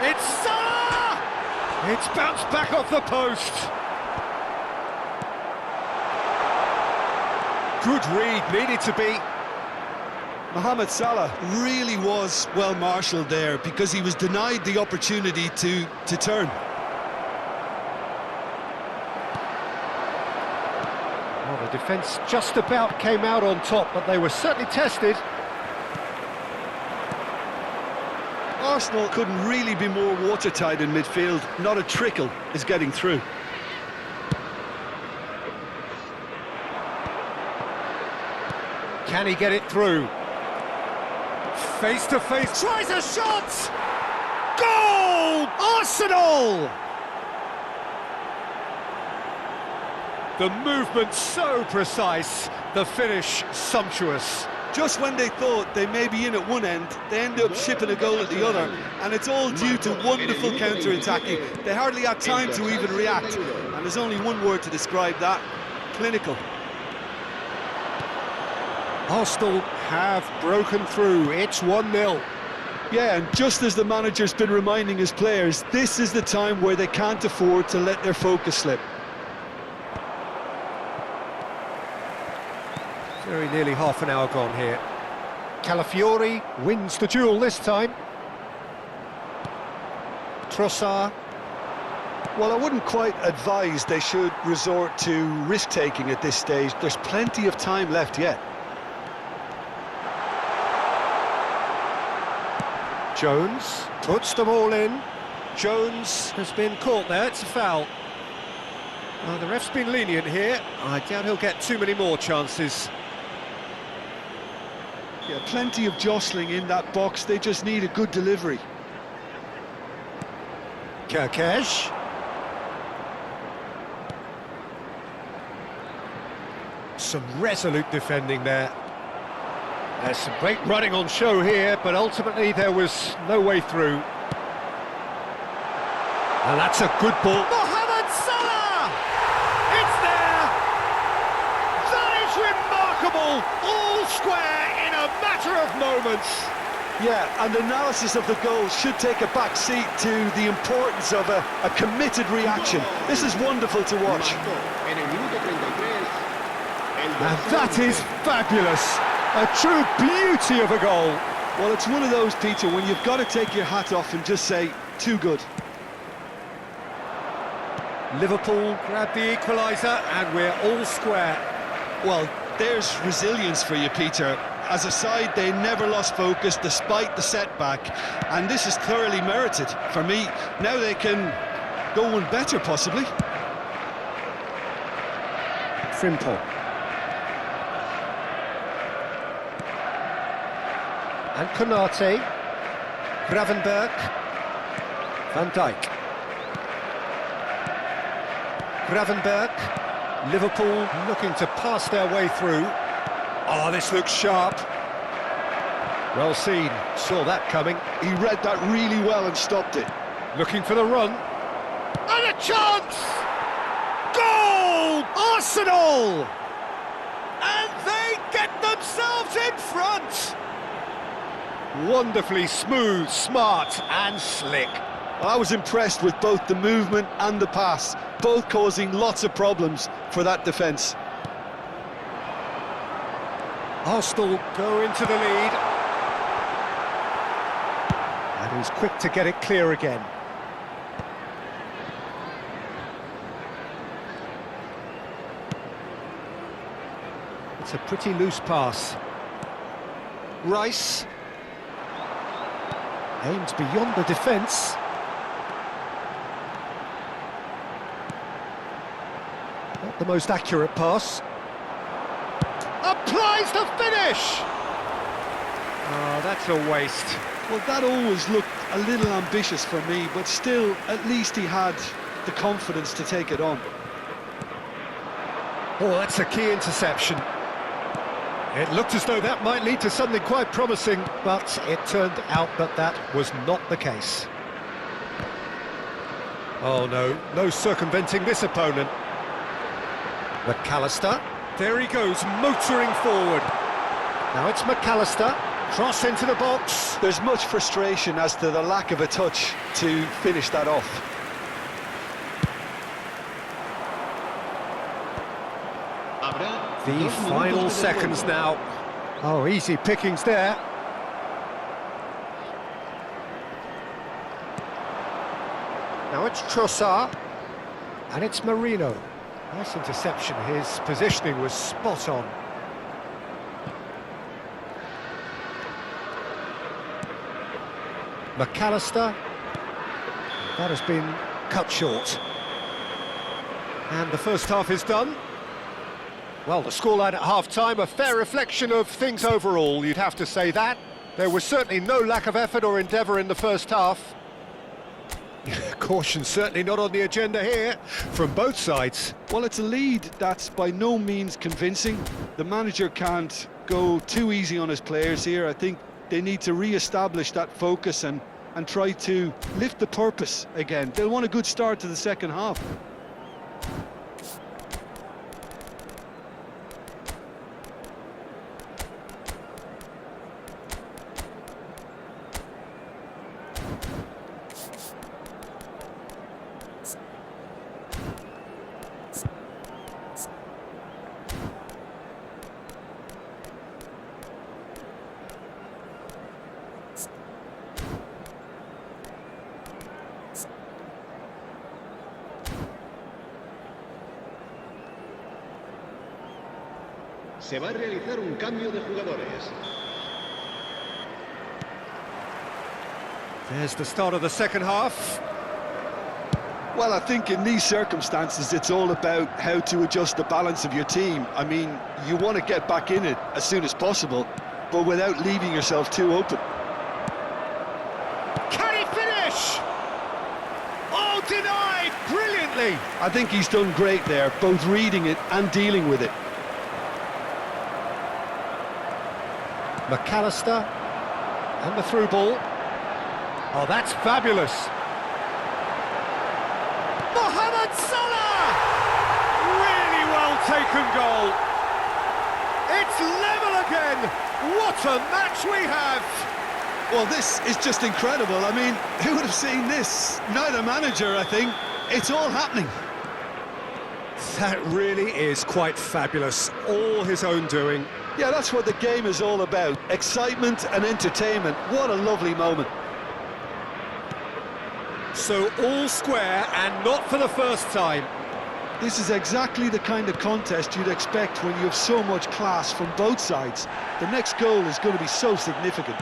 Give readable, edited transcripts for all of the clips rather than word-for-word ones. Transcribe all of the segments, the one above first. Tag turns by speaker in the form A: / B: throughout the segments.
A: It's Salah! It's bounced back off the post. Good read, needed to be.
B: Mohamed Salah really was well marshalled there because he was denied the opportunity to turn.
A: Well, the defence just about came out on top, but they were certainly tested.
B: Arsenal couldn't really be more watertight in midfield. Not a trickle is getting through.
A: Can he get it through? Face to face, tries a shot! Goal! Arsenal! The movement so precise, the finish sumptuous.
B: Just when they thought they may be in at one end, they end up shipping a goal at the other, and it's all due to wonderful counter-attacking. They hardly had time to even react, and there's only one word to describe that: clinical.
A: Arsenal have broken through, it's 1-0.
B: Yeah, and just as the manager's been reminding his players, this is the time where they can't afford to let their focus slip.
A: Very nearly half an hour gone here. Calafiori wins the duel this time. Trossard.
B: Well, I wouldn't quite advise they should resort to risk-taking at this stage. There's plenty of time left yet.
A: Jones puts them all in. Jones has been caught there, it's a foul. Well, the ref's been lenient here. I doubt he'll get too many more chances.
B: Yeah, plenty of jostling in that box, they just need a good delivery.
A: Kerkez. Some resolute defending there. There's some great running on show here, but ultimately there was no way through. And that's a good ball. Mohamed Salah! It's there! That is remarkable! All square in a matter of moments.
B: Yeah, and analysis of the goal should take a back seat to the importance of a committed reaction. This is wonderful to watch.
A: And that is fabulous! A true beauty of a goal.
B: Well, it's one of those, Peter, when you've got to take your hat off and just say, too good.
A: Liverpool grab the equaliser and we're all square.
B: Well, there's resilience for you, Peter. As a side, they never lost focus despite the setback, and this is thoroughly merited. For me, now they can go one better, possibly.
A: Frimpong. And Konate, Gravenberg, Van Dijk. Gravenberg, Liverpool looking to pass their way through. Oh, this looks sharp. Well seen, saw that coming.
B: He read that really well and stopped it.
A: Looking for the run. And a chance! Goal! Arsenal! And they get themselves in front! Wonderfully smooth, smart and slick.
B: Well, I was impressed with both the movement and the pass, both causing lots of problems for that defence.
A: Arsenal go into the lead. And he's quick to get it clear again. It's a pretty loose pass. Rice. Aims beyond the defence. Not the most accurate pass. Applies the finish! Oh, that's a waste.
B: Well, that always looked a little ambitious for me, but still, at least he had the confidence to take it on.
A: Oh, that's a key interception. It looked as though that might lead to something quite promising, but it turned out that that was not the case. Oh no, no circumventing this opponent. McAllister, there he goes, motoring forward. Now it's McAllister, Cross into the box.
B: There's much frustration as to the lack of a touch to finish that off.
A: The final seconds now. Oh, easy pickings there. Now it's Trossard, and it's Marino. Nice interception, his positioning was spot on. McAllister, that has been cut short. And the first half is done. Well, the scoreline at half-time, a fair reflection of things overall, you'd have to say that. There was certainly no lack of effort or endeavour in the first half. Caution certainly not on the agenda here, from both sides.
B: Well, it's a lead that's by no means convincing. The manager can't go too easy on his players here. I think they need to re-establish that focus and try to lift the purpose again. They'll want a good start to the second half.
C: Se va a realizar un cambio de jugadores.
A: There's the start of the second half.
B: Well, I think in these circumstances, it's all about how to adjust the balance of your team. I mean, you want to get back in it as soon as possible, but without leaving yourself too open.
A: Can he finish? Oh, denied brilliantly.
B: I think he's done great there, both reading it and dealing with it.
A: McAllister, and the through ball. Oh, that's fabulous. Mohamed Salah! Really well taken goal. It's level again. What a match we have.
B: Well, this is just incredible. I mean, who would have seen this? Neither manager, I think. It's all happening.
A: That really is quite fabulous. All his own doing.
B: Yeah, that's what the game is all about. Excitement and entertainment. What a lovely moment.
A: So all square and not for the first time.
B: This is exactly the kind of contest you'd expect when you have so much class from both sides. The next goal is going to be so significant.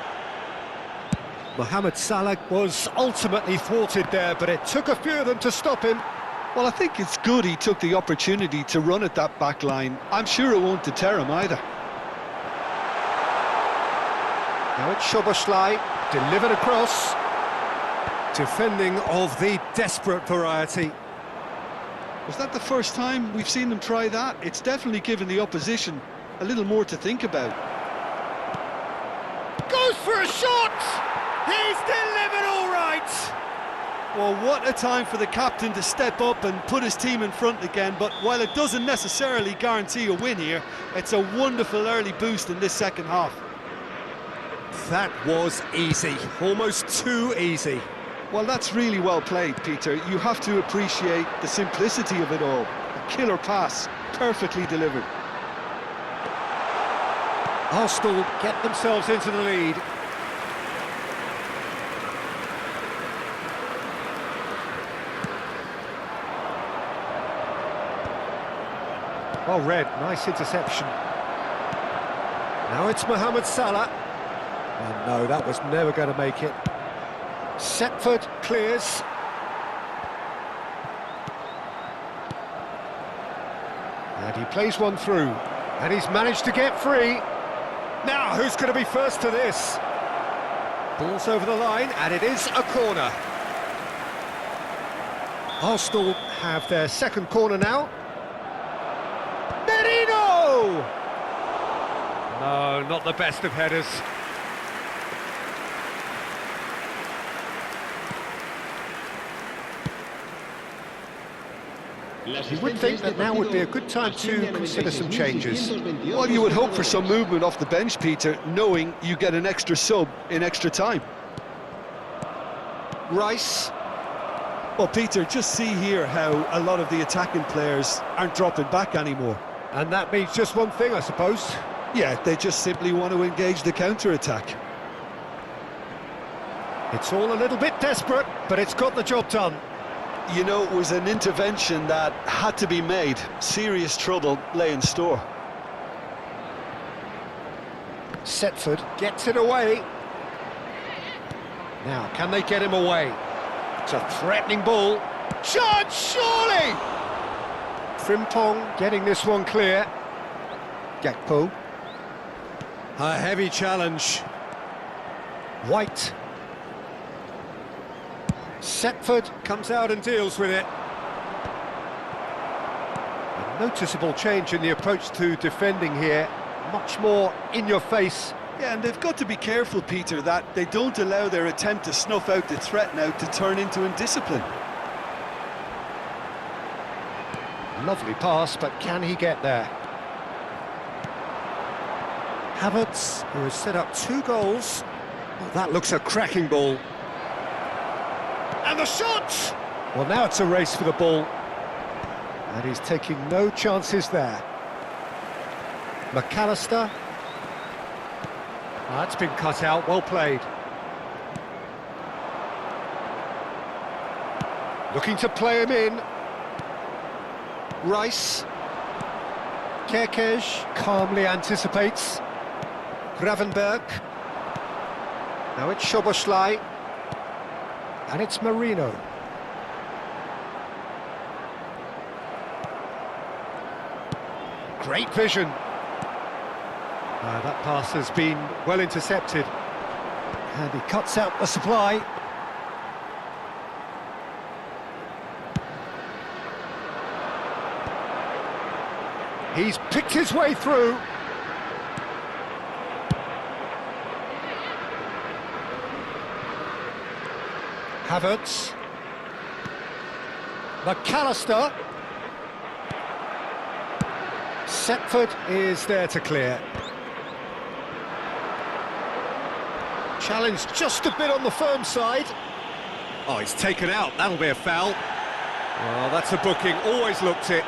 A: Mohamed Salah was ultimately thwarted there, but it took a few of them to stop him.
B: Well, I think it's good he took the opportunity to run at that back line. I'm sure it won't deter him either.
A: Now it's Szoboszlai, delivered across. Defending of the desperate variety.
B: Was that the first time we've seen them try that? It's definitely given the opposition a little more to think about.
A: Goes for a shot! He's delivered all right!
B: Well, what a time for the captain to step up and put his team in front again, but while it doesn't necessarily guarantee a win here, it's a wonderful early boost in this second half.
A: That was easy, almost too easy.
B: Well, that's really well played, Peter. You have to appreciate the simplicity of it all. A killer pass, perfectly delivered.
A: Arsenal get themselves into the lead. Well read, nice interception. Now it's Mohamed Salah. Oh no, that was never going to make it. Setford clears. And he plays one through. And he's managed to get free. Now, who's going to be first to this? Ball's over the line, and it is a corner. Arsenal have their second corner now. Merino! No, not the best of headers. You would think that now would be a good time to consider some changes.
B: Well, you would hope for some movement off the bench, Peter, knowing you get an extra sub in extra time.
A: Rice.
B: Well, Peter, just see here how a lot of the attacking players aren't dropping back anymore.
A: And that means just one thing, I suppose.
B: Yeah, they just simply want to engage the counter-attack.
A: It's all a little bit desperate, but it's got the job done.
B: You know, it was an intervention that had to be made. Serious trouble lay in store.
A: Setford gets it away. Now, can they get him away? It's a threatening ball. Chance, surely! Frimpong getting this one clear. Gakpo. A heavy challenge. White. Setford comes out and deals with it. A noticeable change in the approach to defending here. Much more in your face.
B: Yeah, and they've got to be careful, Peter, that they don't allow their attempt to snuff out the threat now to turn into indiscipline.
A: Lovely pass, but can he get there? Havertz, who has set up 2 goals. Oh, that looks a cracking ball. And the shot! Well, now it's a race for the ball. And he's taking no chances there. McAllister. Oh, that's been cut out, well played. Looking to play him in. Rice. Kerkez calmly anticipates. Gravenberg. Now it's Szoboszlai. And it's Marino. Great vision. That pass has been well intercepted. And he cuts out the supply. He's picked his way through. Havertz. McAllister. Setford is there to clear. Challenge just a bit on the firm side. Oh, he's taken out. That'll be a foul. Oh, that's a booking. Always looked it.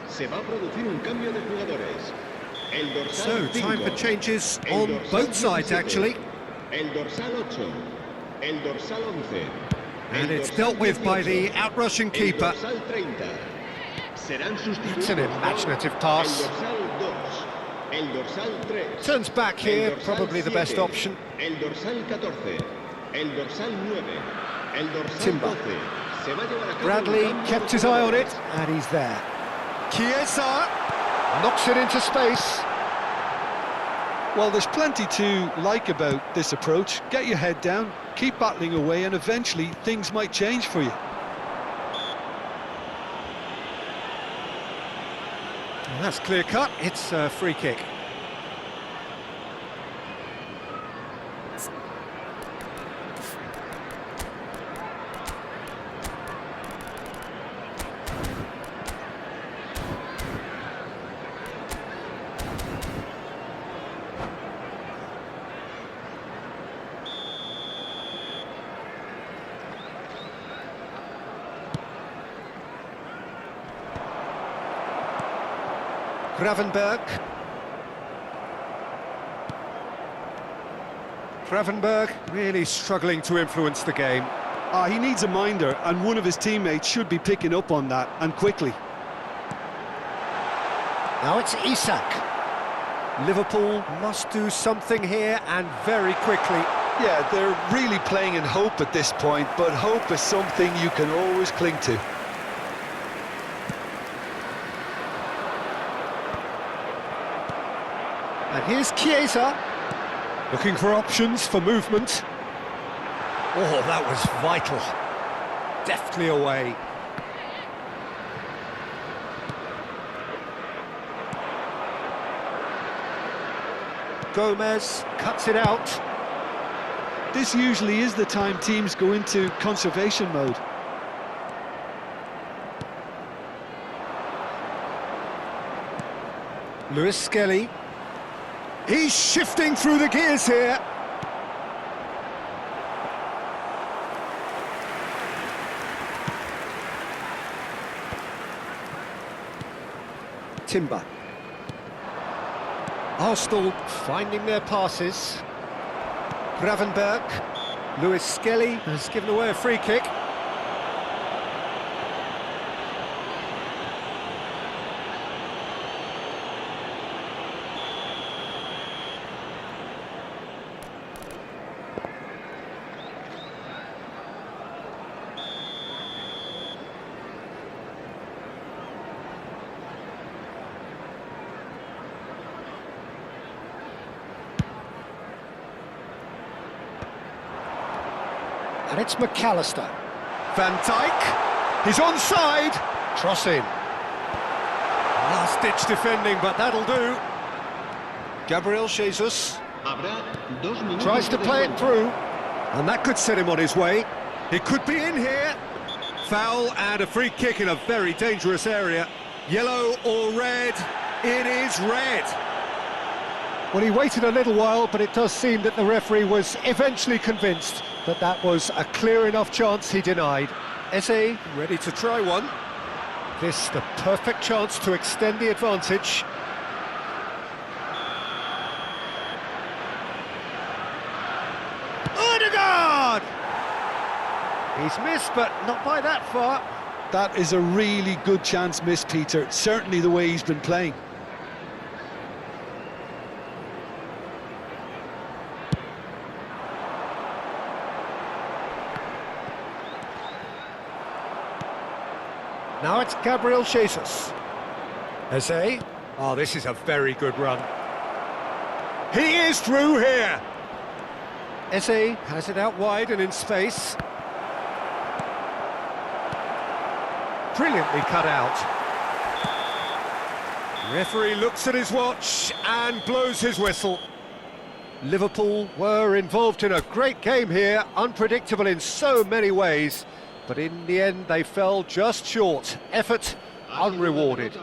C: Se va a producir un cambio de jugadores. El dorsal
A: So, time
C: 5,
A: for changes
C: el
A: on
C: dorsal
A: both sides,
C: 17,
A: actually.
C: El dorsal 8, el dorsal 11.
A: And
C: el
A: it's
C: dorsal
A: dealt with by
C: 18,
A: the outrushing
C: el
A: keeper.
C: dorsal 30. Serán sustituidos
A: It's an imaginative
C: por
A: pass.
C: El dorsal 2, el dorsal 3.
A: Turns back
C: el
A: here,
C: dorsal
A: probably the best
C: 7,
A: option.
C: El dorsal 14, el dorsal 9, el dorsal
A: Timber.
C: 12. Se va a llevar a cabo
A: Bradley
C: un cambio
A: kept
C: de
A: his eye on it,
C: jugadores.
A: and he's there. Chiesa knocks it into space.
B: Well, there's plenty to like about this approach. Get your head down, keep battling away, and eventually things might change for you.
A: And that's clear cut, it's a free kick. Gravenberg really struggling to influence the game.
B: He needs a minder, and one of his teammates should be picking up on that, and quickly.
A: Now it's Isak. Liverpool must do something here, and very quickly.
B: Yeah, they're really playing in hope at this point, but hope is something you can always cling to.
A: And here's Chiesa, looking for options for movement. Oh, that was vital. Deftly away. Gomez cuts it out.
B: This usually is the time teams go into conservation mode.
A: Lewis Skelly. He's shifting through the gears here. Timber. Arsenal finding their passes. Gravenberg. Lewis Skelly has given away a free kick. And it's McAllister. Van Dijk. He's onside. Cross in. Last-ditch defending, but that'll do. Gabriel Jesus
C: Habrá 2 minutos
A: tries to
C: de
A: play it
C: descuento.
A: through, and that could set him on his way. He could be in here. Foul and a free kick in a very dangerous area. Yellow or red? It is red. Well, he waited a little while, but it does seem that the referee was eventually convinced that that was a clear enough chance he denied. Eze ready to try one. This the perfect chance to extend the advantage. Odegaard! He's missed, but not by that far.
B: That is a really good chance missed, Peter. Certainly the way he's been playing.
A: Now it's Gabriel Jesus. Eze. Oh, this is a very good run. He is through here. Eze has it out wide and in space. Brilliantly cut out. Referee looks at his watch and blows his whistle. Liverpool were involved in a great game here, unpredictable in so many ways, but in the end they fell just short. Effort unrewarded.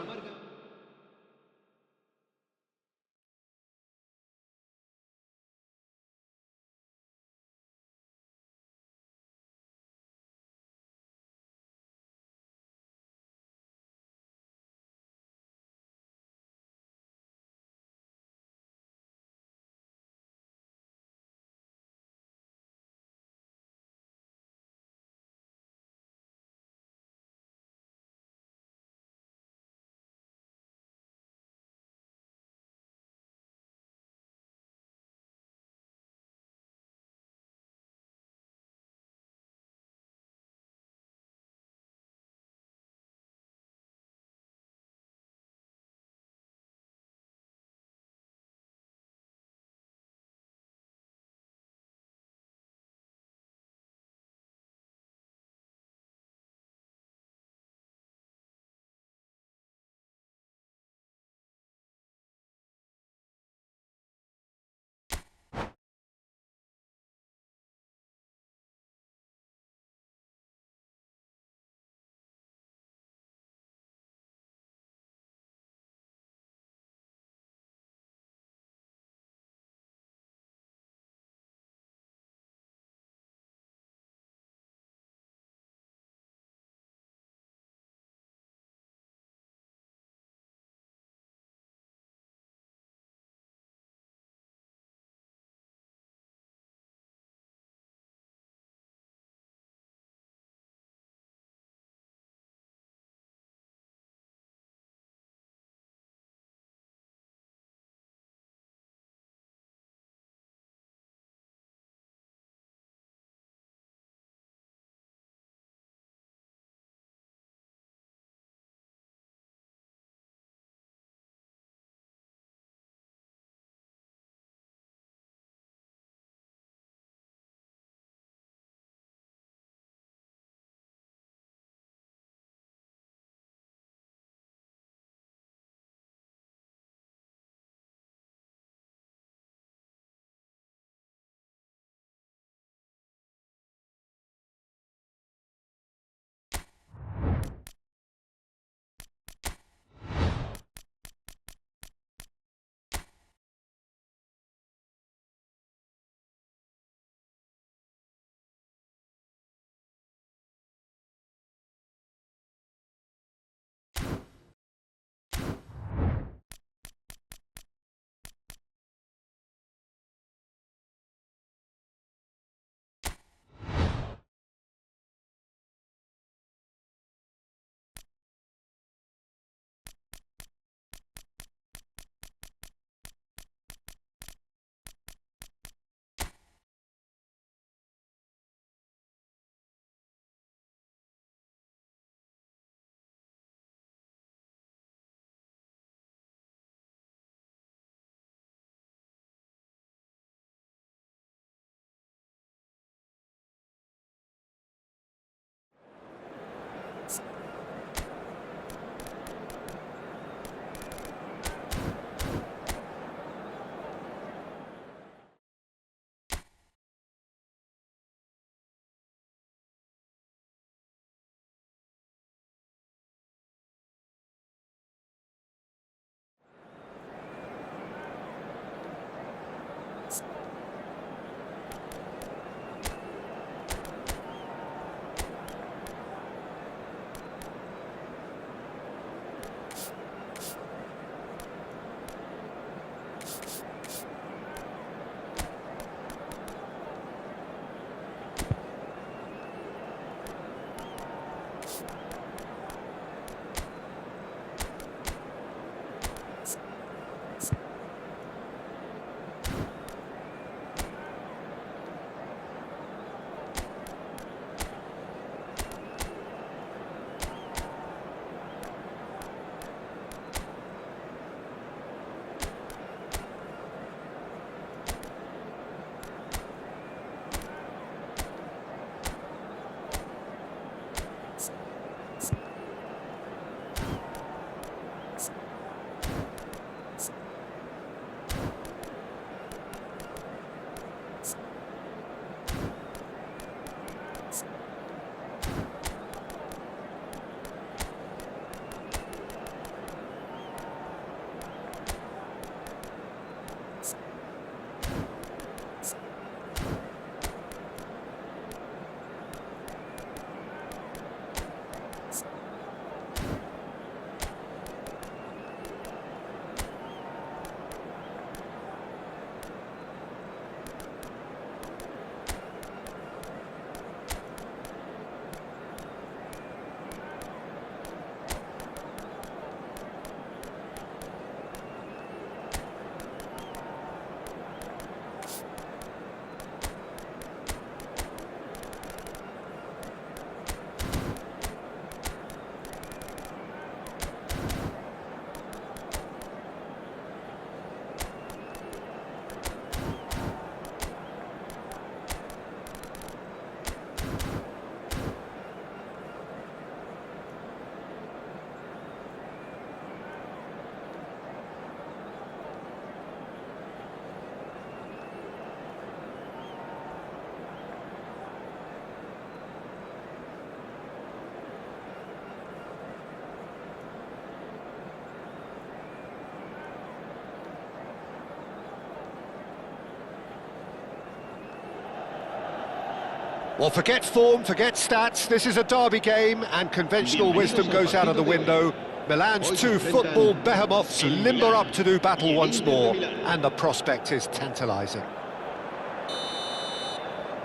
A: Well, forget form, forget stats. This is a derby game, and conventional wisdom goes out of the window. Milan's two football behemoths limber up to do battle once more, and the prospect is tantalising.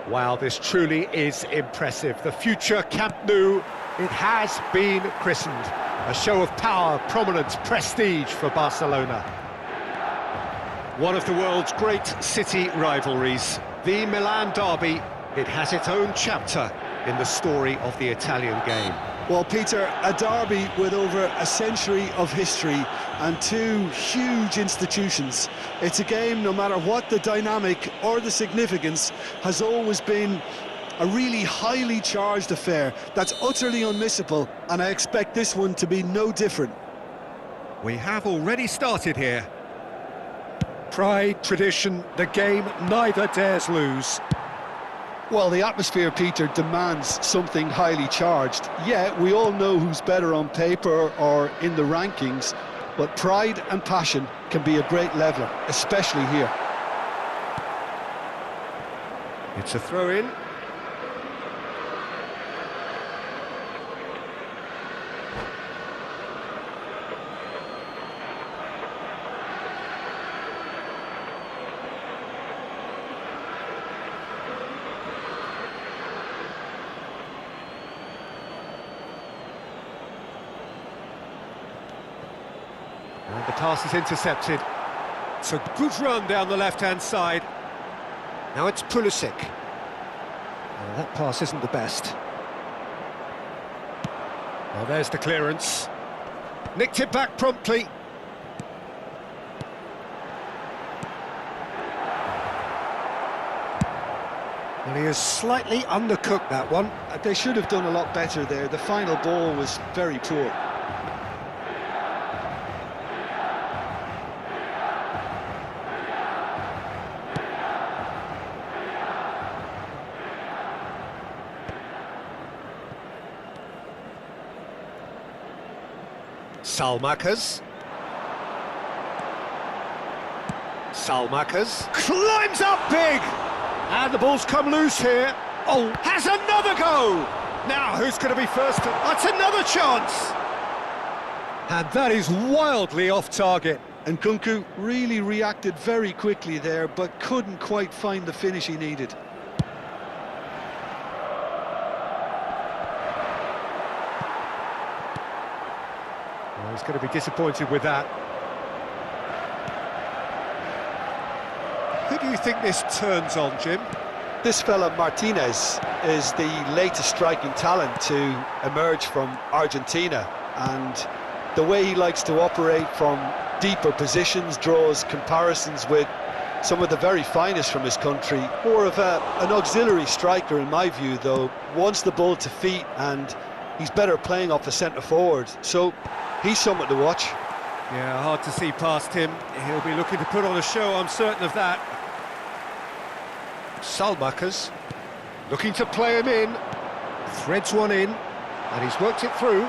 A: Wow, this truly is impressive. The future Camp Nou, it has been christened. A show of power, prominence, prestige for Barcelona. One of the world's great city rivalries, the Milan derby, it has its own chapter in the story of the Italian game.
B: Well, Peter, a derby with over a century of history and two huge institutions. It's a game, no matter what the dynamic or the significance, has always been a really highly charged affair that's utterly unmissable, and I expect this one to be no different.
A: We have already started here. Pride, tradition, the game neither dares lose.
B: Well, the atmosphere, Peter, demands something highly charged. Yeah, we all know who's better on paper or in the rankings, but pride and passion can be a great leveller, especially here.
A: It's a throw-in. And the pass is intercepted. It's a good run down the left-hand side. Now it's Pulisic. That pass isn't the best. Well, there's the clearance. Nicked it back promptly. Well, he has slightly undercooked that one.
B: They should have done a lot better there. The final ball was very poor.
A: Salmakas. Salmakas climbs up big! And the ball's come loose here. Oh, has another go! Now, who's going to be first? That's another chance! And that is wildly off target.
B: And Nkunku really reacted very quickly there, but couldn't quite find the finish he needed.
A: Well, he's going to be disappointed with that. Who do you think this turns on, Jim?
B: This fella Martinez is the latest striking talent to emerge from Argentina, and the way he likes to operate from deeper positions draws comparisons with some of the very finest from his country. More of an auxiliary striker in my view, though. Wants the ball to feet, and he's better playing off the centre forward, so he's someone to watch.
A: Yeah, hard to see past him. He'll be looking to put on a show, I'm certain of that. Salmakas looking to play him in, threads one in, and he's worked it through.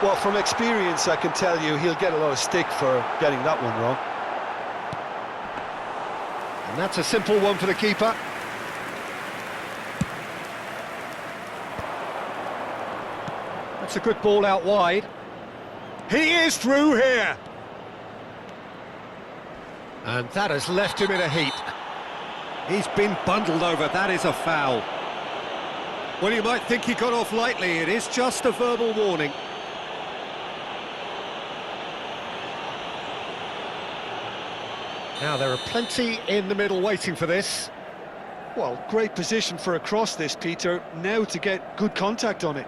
B: Well, from experience, I can tell you he'll get a lot of stick for getting that one wrong.
A: And that's a simple one for the keeper. That's a good ball out wide. He is through here. And that has left him in a heap. He's been bundled over, that is a foul. Well, you might think he got off lightly, it is just a verbal warning. Now, there are plenty in the middle waiting for this.
B: Well, great position for a cross this, Peter. Now to get good contact on it.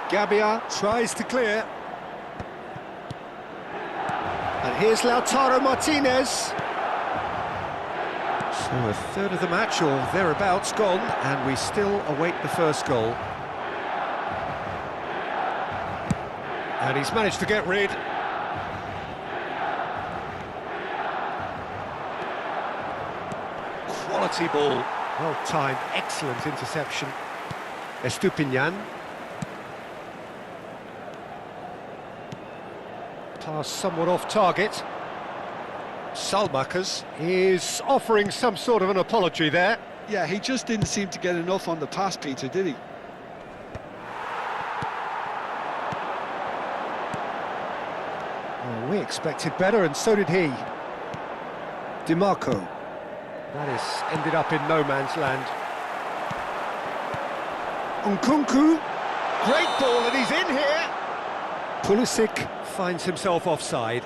A: Gabbia tries to clear. And here's Lautaro Martinez. So a third of the match, or thereabouts, gone, and we still await the first goal. And he's managed to get rid. Quality ball. Well timed, excellent interception. Estupinian. Pass somewhat off target. Salmakers is offering some sort of an apology there.
B: Yeah, he just didn't seem to get enough on the pass, Peter, did he?
A: Oh, we expected better, and so did he. DiMarco. That has ended up in no man's land. Nkunku. Great ball, and he's in here. Pulisic finds himself offside.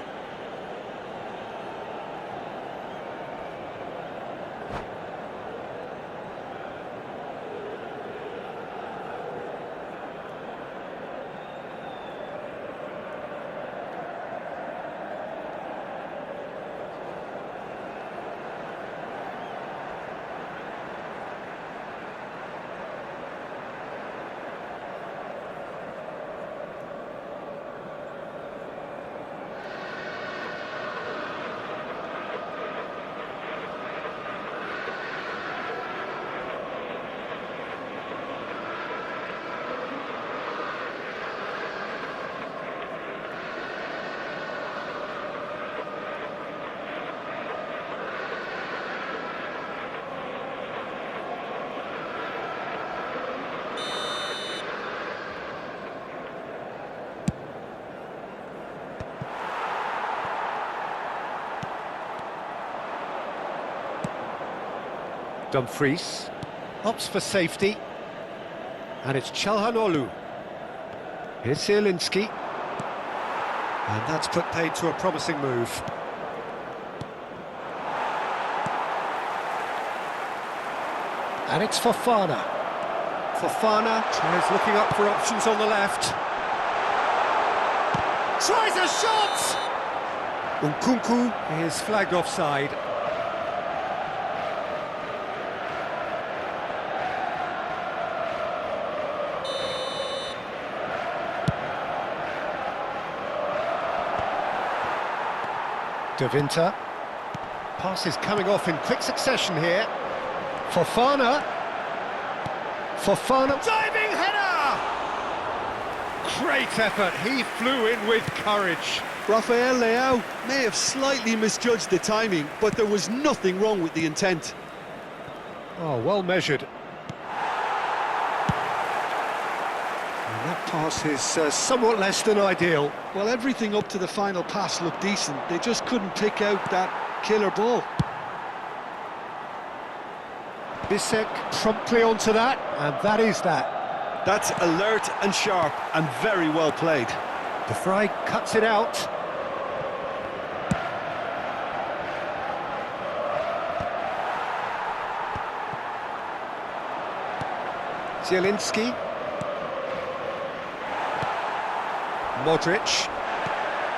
A: Dumfries opts for safety, and it's Çalhanoğlu. Here's Zielinski, and that's put paid to a promising move. And it's Fofana. Fofana is looking up for options on the left. Tries a shot! Nkunku is flagged offside. De Winter. Pass is coming off in quick succession here. Fofana. Fofana. Diving header! Great effort. He flew in with courage.
B: Rafael Leao may have slightly misjudged the timing, but there was nothing wrong with the intent.
A: Oh, well measured. And that pass is somewhat less than ideal.
B: Well, everything up to the final pass looked decent. They just couldn't pick out that killer ball.
A: Bisek promptly onto that, and that is that.
B: That's alert and sharp and very well played.
A: De Vrij cuts it out. Zielinski. Modric.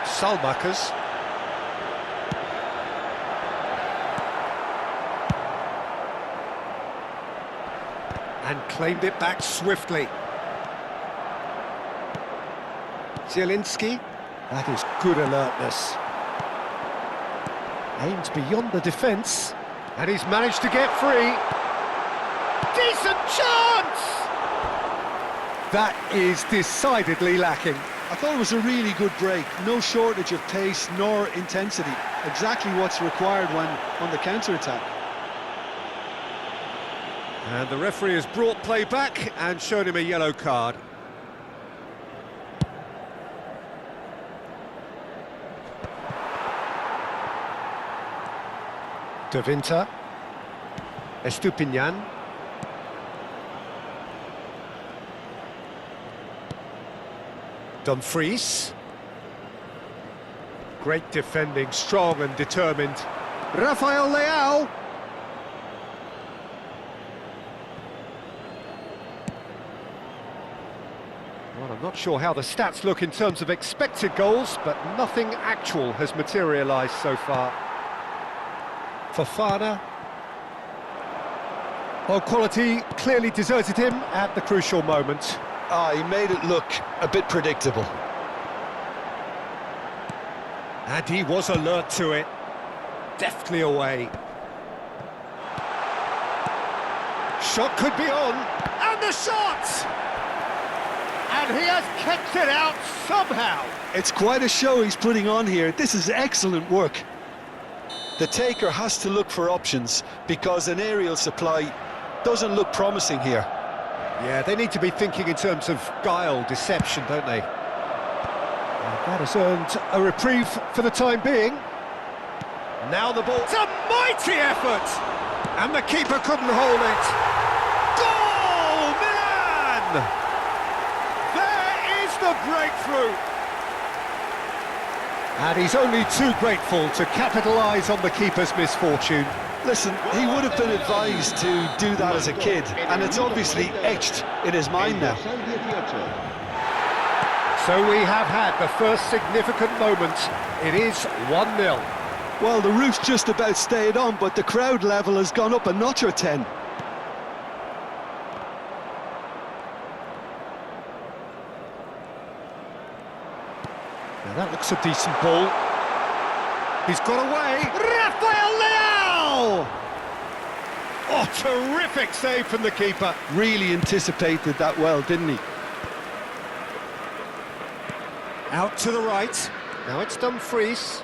A: Salmakers. And claimed it back swiftly. Zielinski. That is good alertness. Aimed beyond the defence. And he's managed to get free. Decent chance! That is decidedly lacking.
B: I thought it was a really good break. No shortage of pace nor intensity. Exactly what's required when on the counter-attack.
A: And the referee has brought play back and shown him a yellow card. De Winter. Estupinian. Dumfries. Great defending, strong and determined. Rafael Leao. Well, I'm not sure how the stats look in terms of expected goals, but nothing actual has materialised so far. Fofana. Well, quality clearly deserted him at the crucial moment.
B: He made it look a bit predictable.
A: And he was alert to it. Deftly away. Shot could be on. And the shot! And he has kept it out somehow.
B: It's quite a show he's putting on here. This is excellent work. The taker has to look for options because an aerial supply doesn't look promising here.
A: Yeah, they need to be thinking in terms of guile, deception, don't they? And that has earned a reprieve for the time being. Now the ball... It's a mighty effort! And the keeper couldn't hold it. Goal, Milan! There is the breakthrough! And he's only too grateful to capitalise on the keeper's misfortune.
B: Listen, he would have been advised to do that as a kid, and it's obviously etched in his mind now.
A: So we have had the first significant moment. It is 1-0.
B: Well, the roof's just about stayed on, but the crowd level has gone up a notch or 10.
A: Now that looks a decent ball. He's got away. Rafael Leao! Oh, terrific save from the keeper.
B: Really anticipated that well, didn't he?
A: Out to the right. Now it's Dumfries.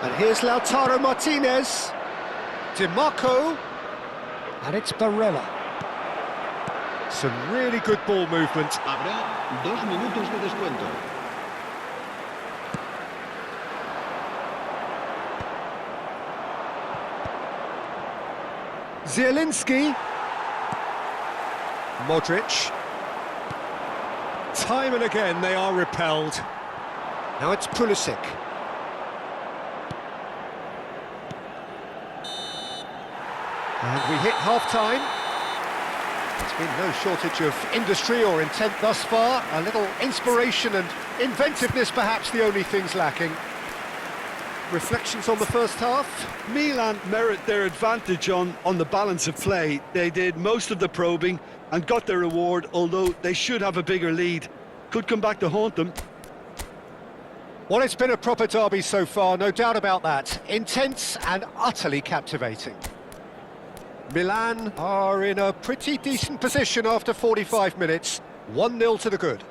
A: And here's Lautaro Martinez. Di Marco. And it's Barella. Some really good ball movement.
C: Habrá 2 minutos de descuento.
A: Zielinski. Modric. Time and again they are repelled. Now it's Pulisic. And we hit half-time. There's been no shortage of industry or intent thus far. A little inspiration and inventiveness perhaps the only things lacking. Reflections on the first half?
B: Milan merit their advantage on the balance of play. They did most of the probing and got their reward, although they should have a bigger lead. Could come back to haunt them.
A: Well, it's been a proper derby so far, no doubt about that. Intense and utterly captivating. Milan are in a pretty decent position after 45 minutes. 1-0 to the good.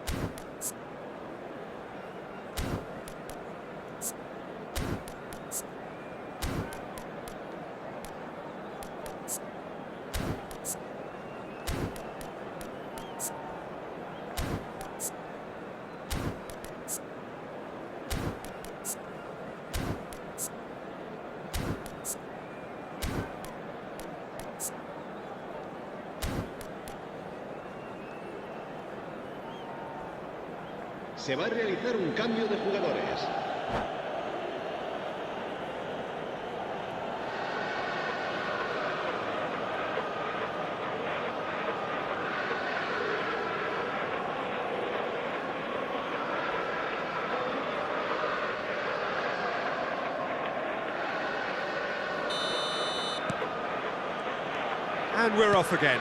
C: Se va a realizar un cambio de jugadores.
A: And we're off again.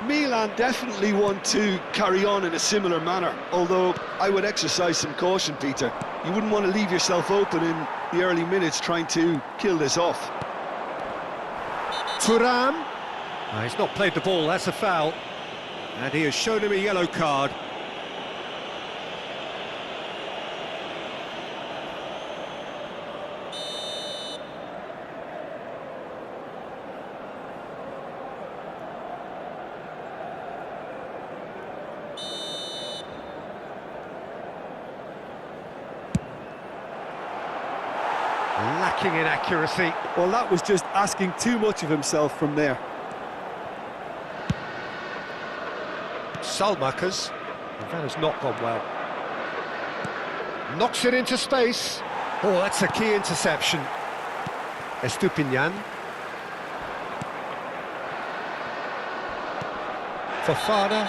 B: Milan definitely want to carry on in a similar manner, although I would exercise some caution, Peter. You wouldn't want to leave yourself open in the early minutes trying to kill this off.
A: Thuram. He's not played the ball, that's a foul. And he has shown him a yellow card. Lacking in accuracy.
B: Well, that was just asking too much of himself from there.
A: Salmakers. That has not gone well. Knocks it into space. Oh, that's a key interception. Estupinian. Fofana.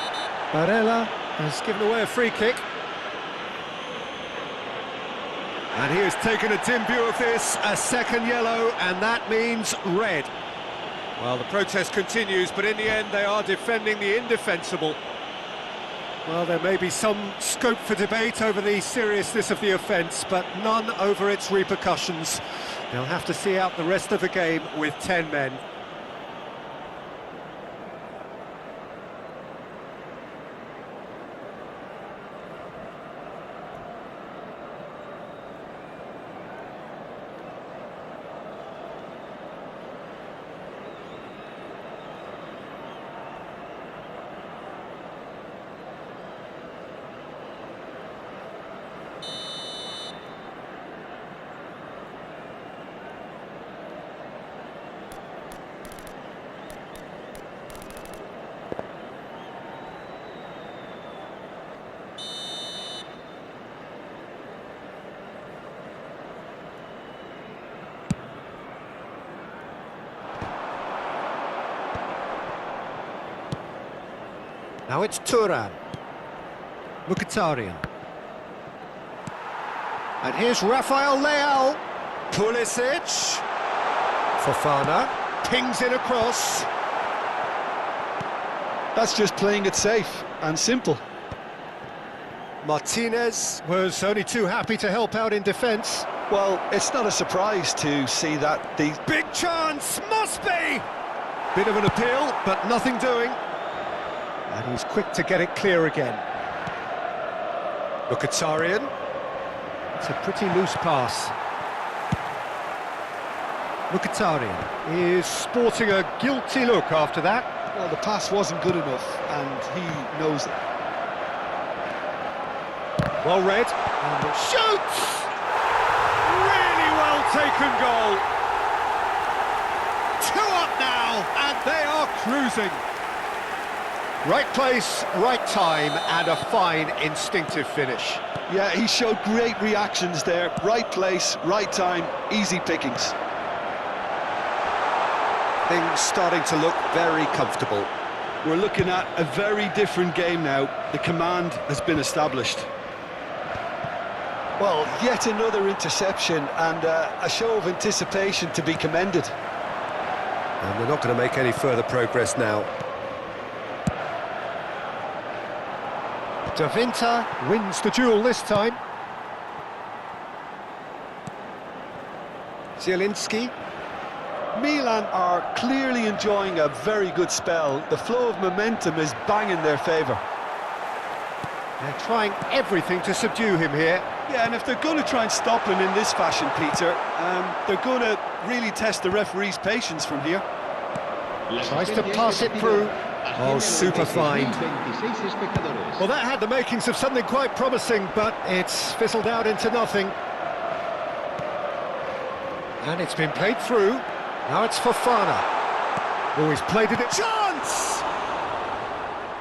A: Barella has given away a free kick. And he has taken a dim view of this, a second yellow, and that means red. Well, the protest continues, but in the end they are defending the indefensible. Well, there may be some scope for debate over the seriousness of the offence, but none over its repercussions. They'll have to see out the rest of the game with 10 men. Now it's Thuram. Mkhitaryan. And here's Rafael Leao. Pulisic. Fofana. Pings it across.
B: That's just playing it safe and simple.
A: Martinez was only too happy to help out in defence.
B: Well, it's not a surprise to see that the...
A: Big chance, must be! Bit of an appeal, but nothing doing. And he's quick to get it clear again. Mkhitaryan. It's a pretty loose pass. Mkhitaryan is sporting a guilty look after that.
B: Well, the pass wasn't good enough, and he knows it.
A: Well read, and it shoots! Really well taken goal. 2 up now, and they are cruising. Right place, right time, and a fine instinctive finish.
B: Yeah, he showed great reactions there. Right place, right time, easy pickings.
A: Things starting to look very comfortable.
B: We're looking at a very different game now. The command has been established. Well, yet another interception and a show of anticipation to be commended.
A: And they're not going to make any further progress now. Davinter wins the duel this time. Zielinski.
B: Milan are clearly enjoying a very good spell. The flow of momentum is bang in their favour.
A: They're trying everything to subdue him here.
B: Yeah, and if they're going to try and stop him in this fashion, Peter, they're going to really test the referee's patience from here.
A: Tries to pass it through. Oh, super find. Well, that had the makings of something quite promising, but it's fizzled out into nothing. And it's been played through. Now it's Fofana. Oh, he's played it. Chance!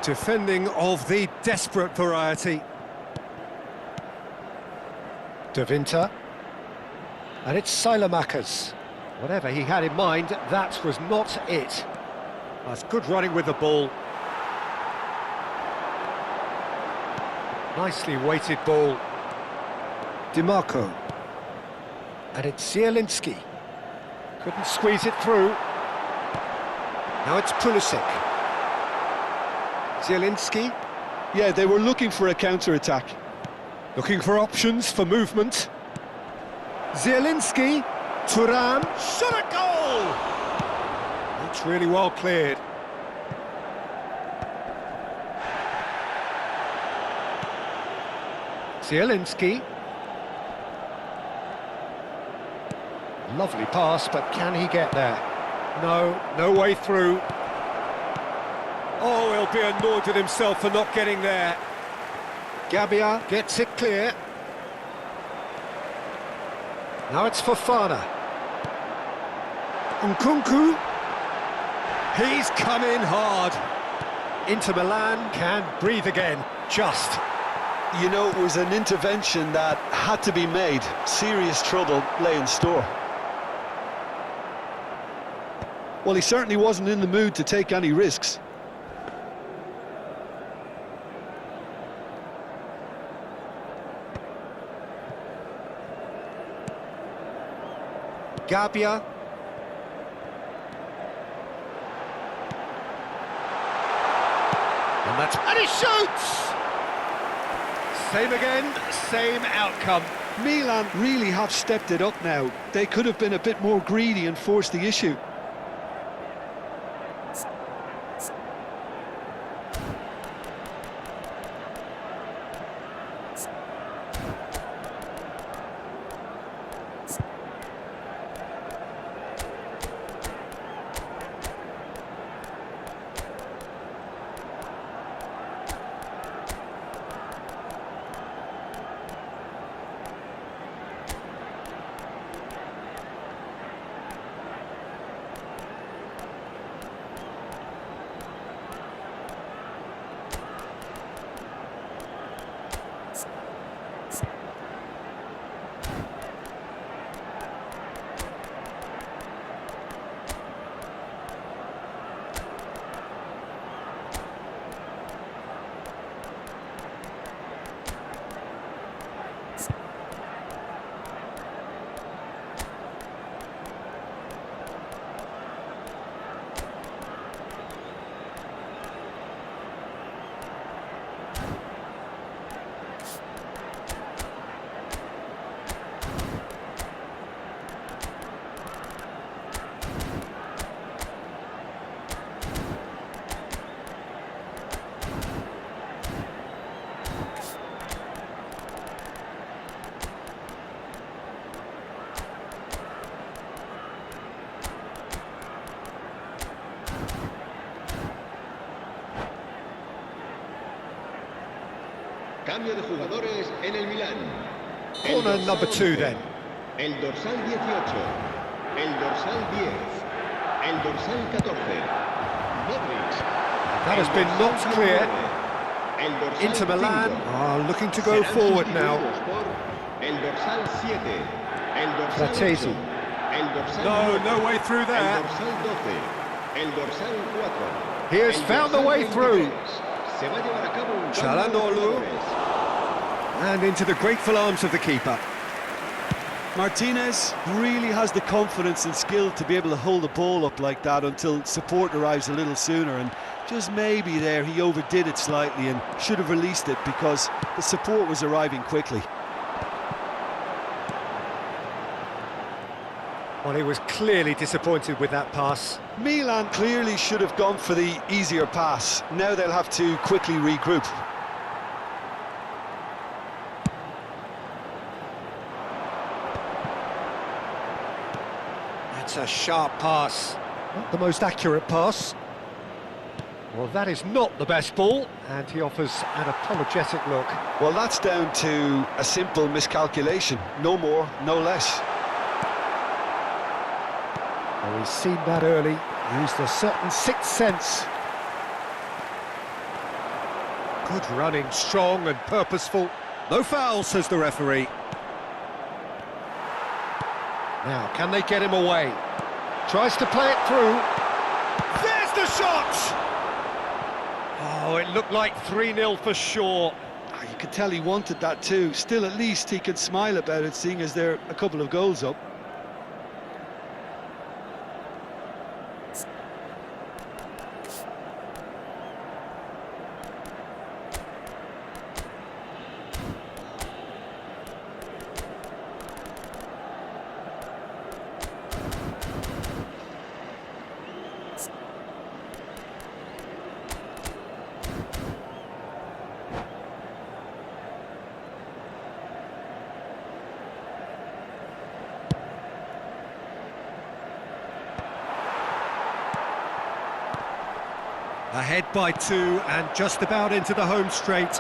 A: Defending of the desperate variety. Davinter. And it's Sailamakers. Whatever he had in mind, that was not it. That's good running with the ball. Nicely weighted ball. DiMarco. And it's Zielinski. Couldn't squeeze it through. Now it's Pulisic. Zielinski.
B: Yeah, they were looking for a counter-attack.
A: Looking for options for movement. Zielinski. Thuram. Shot a goal! That's really well cleared. Zielinski. Lovely pass, but can he get there? No, no way through. Oh, he'll be annoyed at himself for not getting there. Gabbia gets it clear. Now it's Fofana. Nkunku. He's come in hard. Inter Milan can breathe again, just.
B: You know, it was an intervention that had to be made. Serious trouble lay in store. Well, he certainly wasn't in the mood to take any risks.
A: Gabbia. And he shoots! Same again, same outcome.
B: Milan really have stepped it up now. They could have been a bit more greedy and forced the issue.
C: cambio de jugadores en el Milán. El
A: Corner
C: dorsal
A: number 2
C: 11,
A: then.
C: El dorsal 18, el dorsal 10, el dorsal 14, Modric.
A: That has
C: El
A: been
C: dorsal
A: knocked clear.
C: 19, el dorsal
A: Inter Milan
C: 5.
A: are looking to go
C: Serán
A: forward now.
C: sustituidos por el dorsal 7, el dorsal
A: Fratesi.
C: 8, el dorsal
A: No,
C: 9,
A: no way through
C: el
A: there.
C: dorsal 12, el dorsal 4.
A: He has
C: el
A: found the
C: dorsal
A: way through.
C: 23. Se va a llevar a cabo un cambio de
A: Çalhanoğlu.
C: jugadores.
A: And into the grateful arms of the keeper.
B: Martinez really has the confidence and skill to be able to hold the ball up like that until support arrives a little sooner, and just maybe there he overdid it slightly and should have released it because the support was arriving quickly.
A: Well, he was clearly disappointed with that pass.
B: Milan clearly should have gone for the easier pass. Now they'll have to quickly regroup.
A: That's a sharp pass. Not the most accurate pass. Well, that is not the best ball, and he offers an apologetic look.
B: Well, that's down to a simple miscalculation. No more, no less.
A: Well, he's seen that early, used a certain sixth sense. Good running, strong and purposeful. No foul, says the referee. Now, can they get him away? Tries to play it through. There's the shot! Oh, it looked like 3-0 for sure.
B: You could tell he wanted that too. Still, at least he could smile about it, seeing as they're a couple of goals up.
A: Ahead by 2 and just about into the home straight.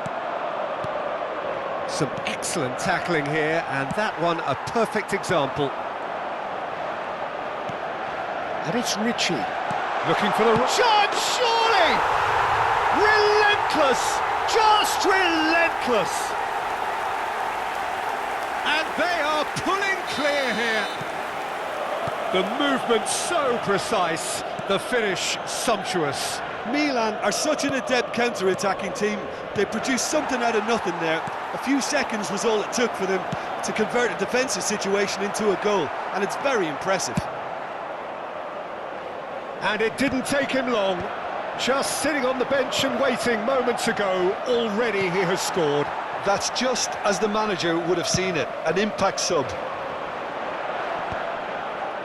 A: Some excellent tackling here, and that one a perfect example. And it's Ritchie looking for the shot, surely! Relentless, just relentless. And they are pulling clear here. The movement so precise, the finish sumptuous.
B: Milan are such an adept counter-attacking team. They produced something out of nothing there. A few seconds was all it took for them to convert a defensive situation into a goal, and it's very impressive.
A: And it didn't take him long. Just sitting on the bench and waiting moments ago, already he has scored.
B: That's just as the manager would have seen it, an impact sub.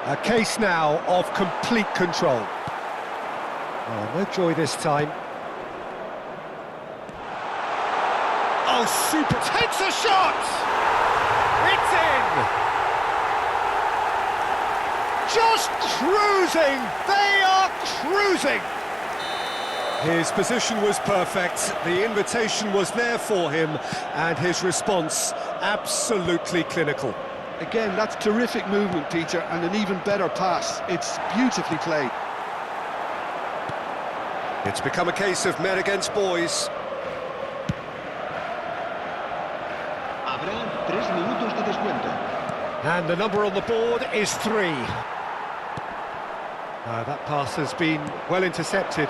A: A case now of complete control. Oh, no joy this time. Oh, super! Takes a shot! It's in! Just cruising! They are cruising! His position was perfect, the invitation was there for him, and his response absolutely clinical.
B: Again, that's terrific movement, Peter, and an even better pass. It's beautifully played.
A: It's become a case of men against boys.
C: Habrá 3 minutos de descuento.
A: And the number on the board is 3. That pass has been well intercepted.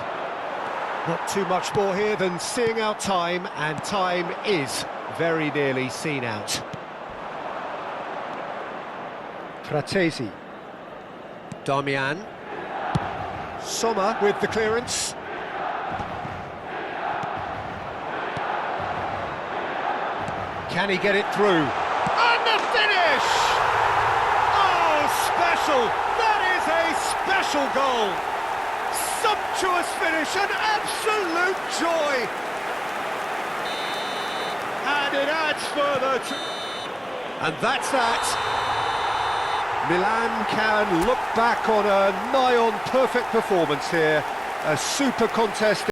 A: Not too much more here than seeing out time, and time is very nearly seen out. Fratesi. Darmian. Sommer with the clearance. Can he get it through? And the finish! Oh, special! That is a special goal! Sumptuous finish, an absolute joy! And it adds further to... And that's that. Milan can look back on a nigh-on perfect performance here. A super contest.